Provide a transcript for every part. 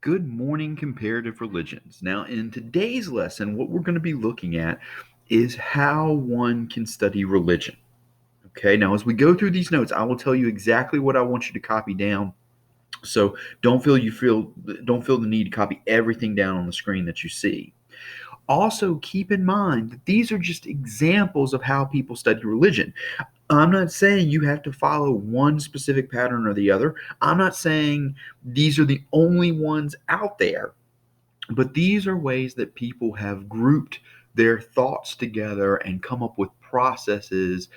Good morning, comparative religions. Now, in today's lesson, what we're going to be looking at is how one can study religion. Okay, now as we go through these notes, I will tell you exactly what I want you to copy down. So don't feel the need to copy everything down on the screen that you see. Also, keep in mind that these are just examples of how people study religion. I'm not saying you have to follow one specific pattern or the other. I'm not saying these are the only ones out there. But these are ways that people have grouped their thoughts together and come up with processes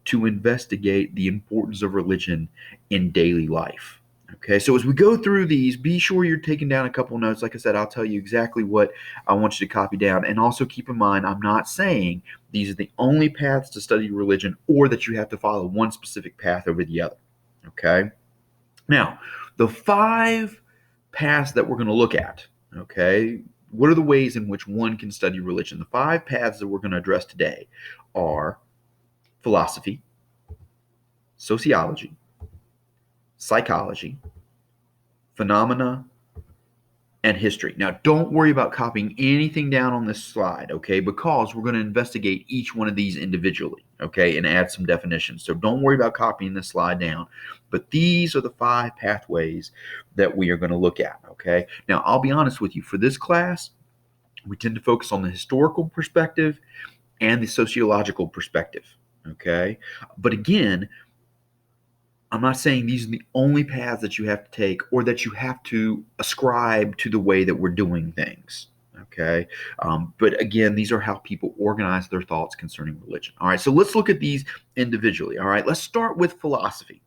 to investigate the importance of religion in daily life. Okay, so as we go through these, be sure you're taking down a couple notes. Like I said, I'll tell you exactly what I want you to copy down. And also keep in mind, I'm not saying these are the only paths to study religion or that you have to follow one specific path over the other. Okay, now the five paths that we're going to look at. Okay, what are the ways in which one can study religion? The five paths that we're going to address today are philosophy, sociology, psychology, phenomena, and history. Now, don't worry about copying anything down on this slide, okay, because we're going to investigate each one of these individually, okay, and add some definitions. So don't worry about copying this slide down, but these are the five pathways that we are going to look at, okay? Now, I'll be honest with you, for this class, we tend to focus on the historical perspective and the sociological perspective, okay? But again, I'm not saying these are the only paths that you have to take or that you have to ascribe to the way that we're doing things. Okay. But again, these are how people organize their thoughts concerning religion. All right. So let's look at these individually. All right. Let's start with philosophy.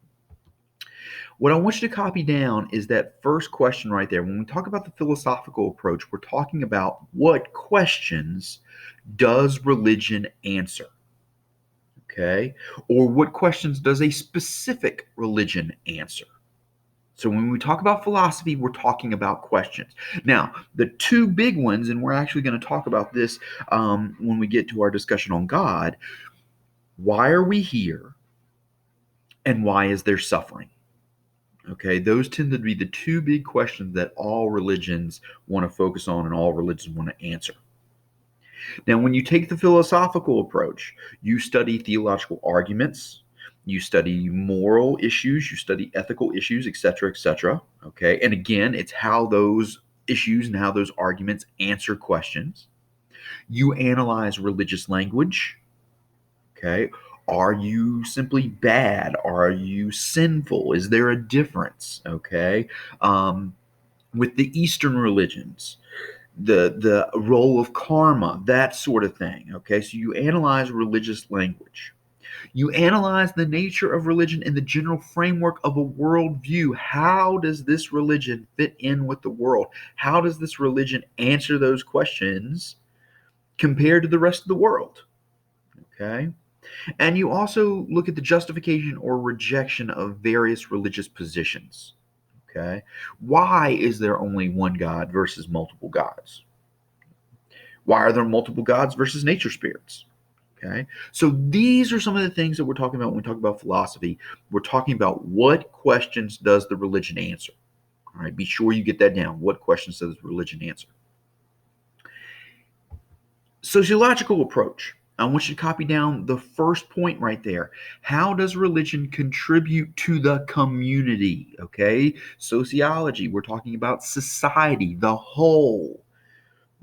What I want you to copy down is that first question right there. When we talk about the philosophical approach, we're talking about what questions does religion answer? Okay? Or what questions does a specific religion answer? So when we talk about philosophy, we're talking about questions. Now, the two big ones, and we're actually going to talk about this when we get to our discussion on God. Why are we here? And why is there suffering? Okay, those tend to be the two big questions that all religions want to focus on and all religions want to answer. Now, when you take the philosophical approach, you study theological arguments, you study moral issues, you study ethical issues, etc., etc. Okay, and again, it's how those issues and how those arguments answer questions. You analyze religious language. Okay, are you simply bad? Are you sinful? Is there a difference? Okay, with the Eastern religions, the role of karma, that sort of thing. Okay, so you analyze religious language. You analyze the nature of religion in the general framework of a worldview. How does this religion fit in with the world? How does this religion answer those questions compared to the rest of the world? Okay. And you also look at the justification or rejection of various religious positions. Okay. Why is there only one God versus multiple gods? Why are there multiple gods versus nature spirits? Okay. So these are some of the things that we're talking about when we talk about philosophy. We're talking about what questions does the religion answer? All right. Be sure you get that down. What questions does religion answer? Sociological approach. I want you to copy down the first point right there. How does religion contribute to the community? Okay. Sociology. We're talking about society, the whole.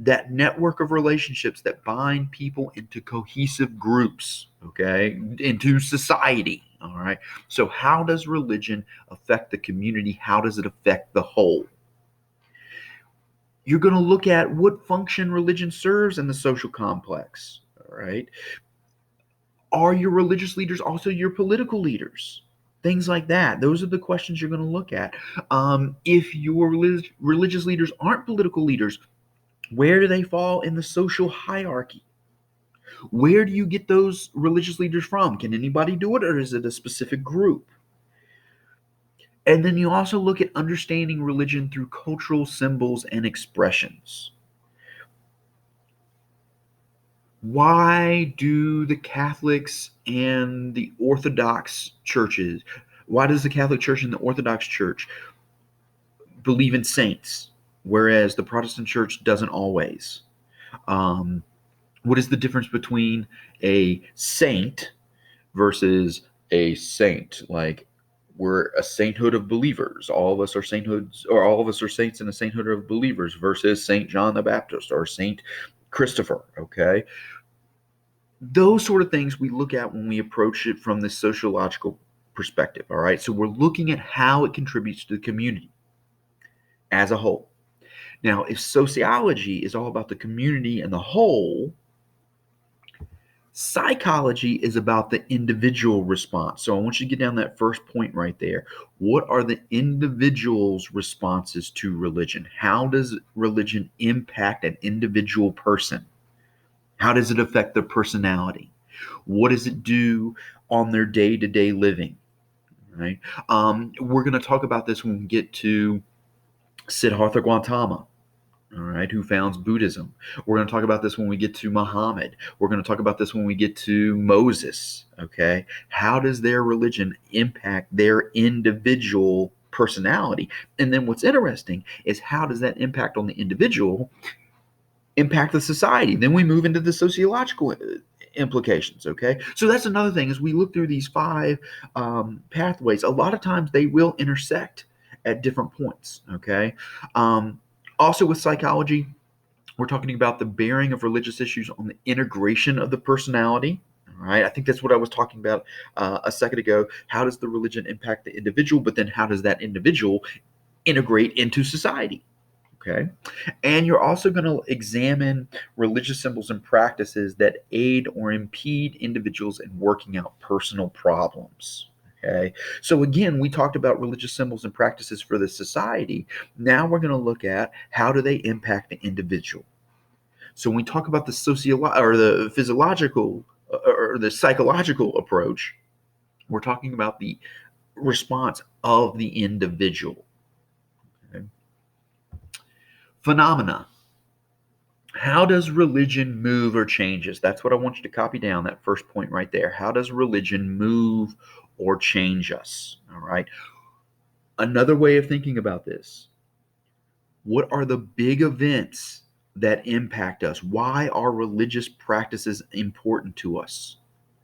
That network of relationships that bind people into cohesive groups, okay, into society. All right. So, how does religion affect the community? How does it affect the whole? You're going to look at what function religion serves in the social complex. All right. Are your religious leaders also your political leaders? Things like that. Those are the questions you're going to look at. If your religious leaders aren't political leaders, where do they fall in the social hierarchy? Where do you get those religious leaders from? Can anybody do it, or is it a specific group? And then you also look at understanding religion through cultural symbols and expressions. Why do the Catholics and the Orthodox churches, why does the Catholic Church and the Orthodox Church believe in saints? whereas the Protestant church doesn't always. What is the difference between a saint versus a saint? Like, we're a sainthood of believers. All of us are sainthoods, or all of us are saints in a sainthood of believers versus Saint John the Baptist or Saint Christopher. Okay, those sort of things we look at when we approach it from this sociological perspective. All right, so we're looking at how it contributes to the community as a whole. Now, if sociology is all about the community and the whole, psychology is about the individual response. So I want you to get down that first point right there. What are the individual's responses to religion? How does religion impact an individual person? How does it affect their personality? What does it do on their day-to-day living? Right? We're going to talk about this when we get to Siddhartha Gautama. All right, who founds Buddhism. We're going to talk about this when we get to Muhammad. We're going to talk about this when we get to Moses. Okay, how does their religion impact their individual personality? And then what's interesting is, how does that impact on the individual impact the society? Then we move into the sociological implications. Okay, so that's another thing. As we look through these five pathways, a lot of times they will intersect at different points. Okay. Also, with psychology, we're talking about the bearing of religious issues on the integration of the personality. All right, I think that's what I was talking about a second ago. How does the religion impact the individual? But then how does that individual integrate into society? Okay, and you're also going to examine religious symbols and practices that aid or impede individuals in working out personal problems. Okay, so again, we talked about religious symbols and practices for the society. Now we're going to look at how do they impact the individual. So when we talk about the or the physiological or the psychological approach, we're talking about the response of the individual. Okay. Phenomena. How does religion move or change us? That's what I want you to copy down, that first point right there. How does religion move or change us? All right. Another way of thinking about this: what are the big events that impact us? Why are religious practices important to us?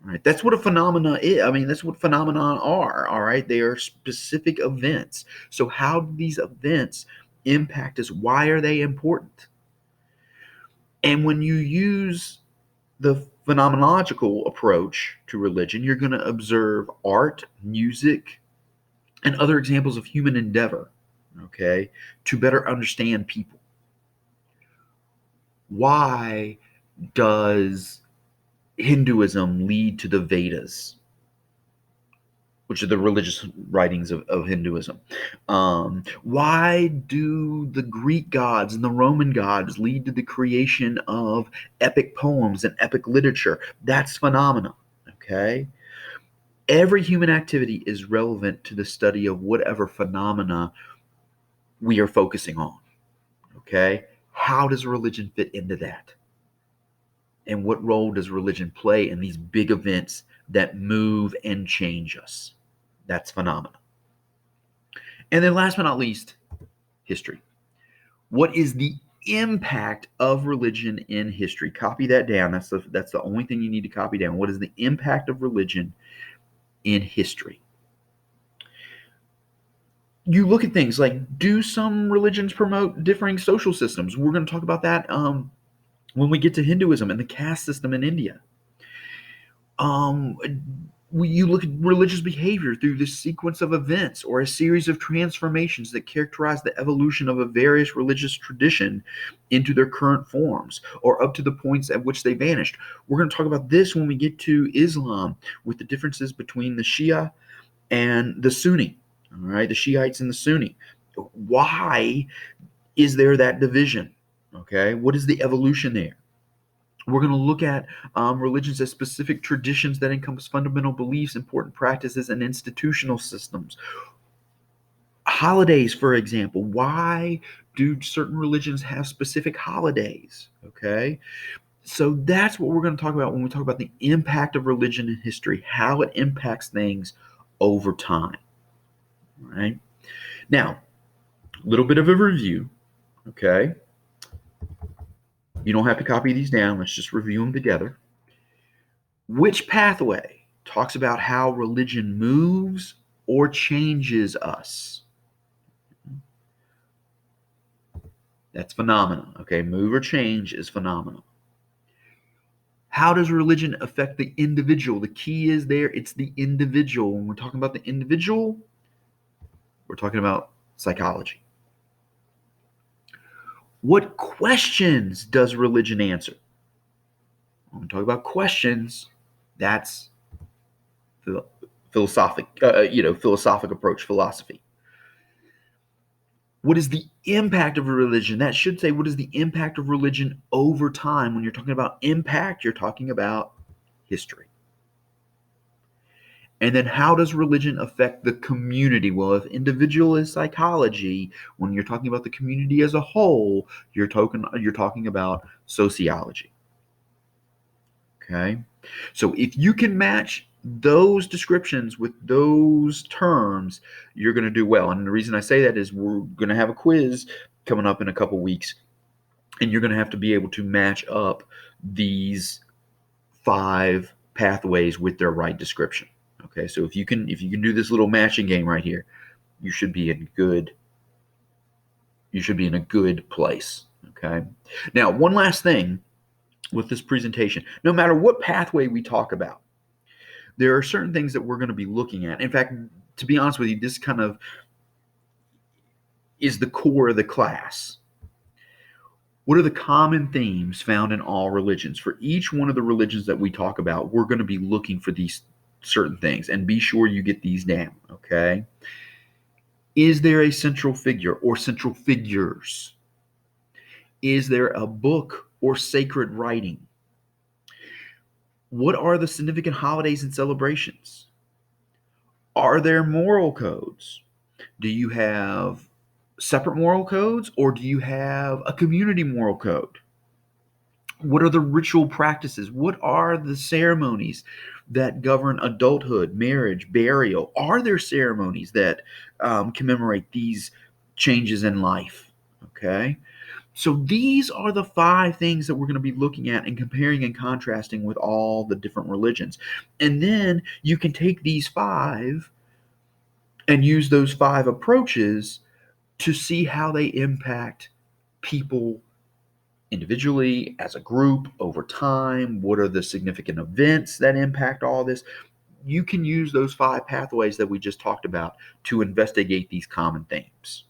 All right. That's what a phenomena is. I mean, that's what phenomenon are. All right. They are specific events. So how do these events impact us? Why are they important? And when you use the phenomenological approach to religion, you're going to observe art, music, and other examples of human endeavor, okay, to better understand people. Why does Hinduism lead to the Vedas, which are the religious writings of Hinduism? Why do the Greek gods and the Roman gods lead to the creation of epic poems and epic literature? That's phenomena, okay? Every human activity is relevant to the study of whatever phenomena we are focusing on, okay? How does religion fit into that? And what role does religion play in these big events that move and change us? That's phenomena. And then last but not least, history. What is the impact of religion in history? Copy that down. That's the only thing you need to copy down. What is the impact of religion in history? You look at things like, do some religions promote differing social systems? We're going to talk about that when we get to Hinduism and the caste system in India. You look at religious behavior through this sequence of events or a series of transformations that characterize the evolution of a various religious tradition into their current forms or up to the points at which they vanished. We're going to talk about this when we get to Islam, with the differences between the Shia and the Sunni. All right, the Shiites and the Sunni. Why is there that division? Okay, what is the evolution there? We're going to look at religions as specific traditions that encompass fundamental beliefs, important practices, and institutional systems. Holidays, for example. Why do certain religions have specific holidays? Okay, so that's what we're going to talk about when we talk about the impact of religion in history, how it impacts things over time. All right. Now, a little bit of a review. Okay? You don't have to copy these down. Let's just review them together. Which pathway talks about how religion moves or changes us? That's phenomena. Okay? Move or change is phenomena. How does religion affect the individual? The key is there, it's the individual. When we're talking about the individual, we're talking about psychology. What questions does religion answer? When we talk about questions, that's the philosophic approach, philosophy. What is the impact of religion? That should say, what is the impact of religion over time? When you're talking about impact, you're talking about history. And then how does religion affect the community? Well, if individual is psychology, when you're talking about the community as a whole, you're talking about sociology. Okay? So if you can match those descriptions with those terms, you're going to do well. And the reason I say that is we're going to have a quiz coming up in a couple weeks, and you're going to have to be able to match up these 5 pathways with their right description. Okay, so if you can do this little matching game right here, you should be in a good place. Okay. Now, one last thing with this presentation, no matter what pathway we talk about, there are certain things that we're going to be looking at. In fact, to be honest with you, this kind of is the core of the class. What are the common themes found in all religions? For each one of the religions that we talk about, we're going to be looking for these certain things, and be sure you get these down, okay? Is there a central figure or central figures? Is there a book or sacred writing? What are the significant holidays and celebrations? Are there moral codes? Do you have separate moral codes, or do you have a community moral code? What are the ritual practices? What are the ceremonies that govern adulthood, marriage, burial? Are there ceremonies that commemorate these changes in life? Okay. So these are the 5 things that we're going to be looking at and comparing and contrasting with all the different religions. And then you can take these 5 and use those 5 approaches to see how they impact people individually, as a group, over time. What are the significant events that impact all this? You can use those 5 pathways that we just talked about to investigate these common themes.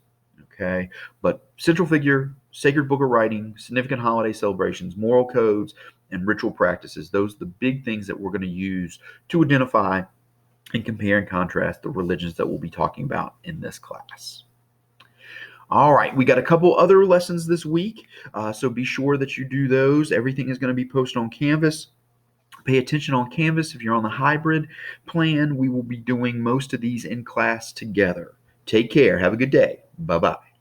Okay, but central figure, sacred book of writing, significant holiday celebrations, moral codes, and ritual practices, those are the big things that we're going to use to identify and compare and contrast the religions that we'll be talking about in this class. All right, we got a couple other lessons this week, so be sure that you do those. Everything is going to be posted on Canvas. Pay attention on Canvas. If you're on the hybrid plan, we will be doing most of these in class together. Take care. Have a good day. Bye-bye.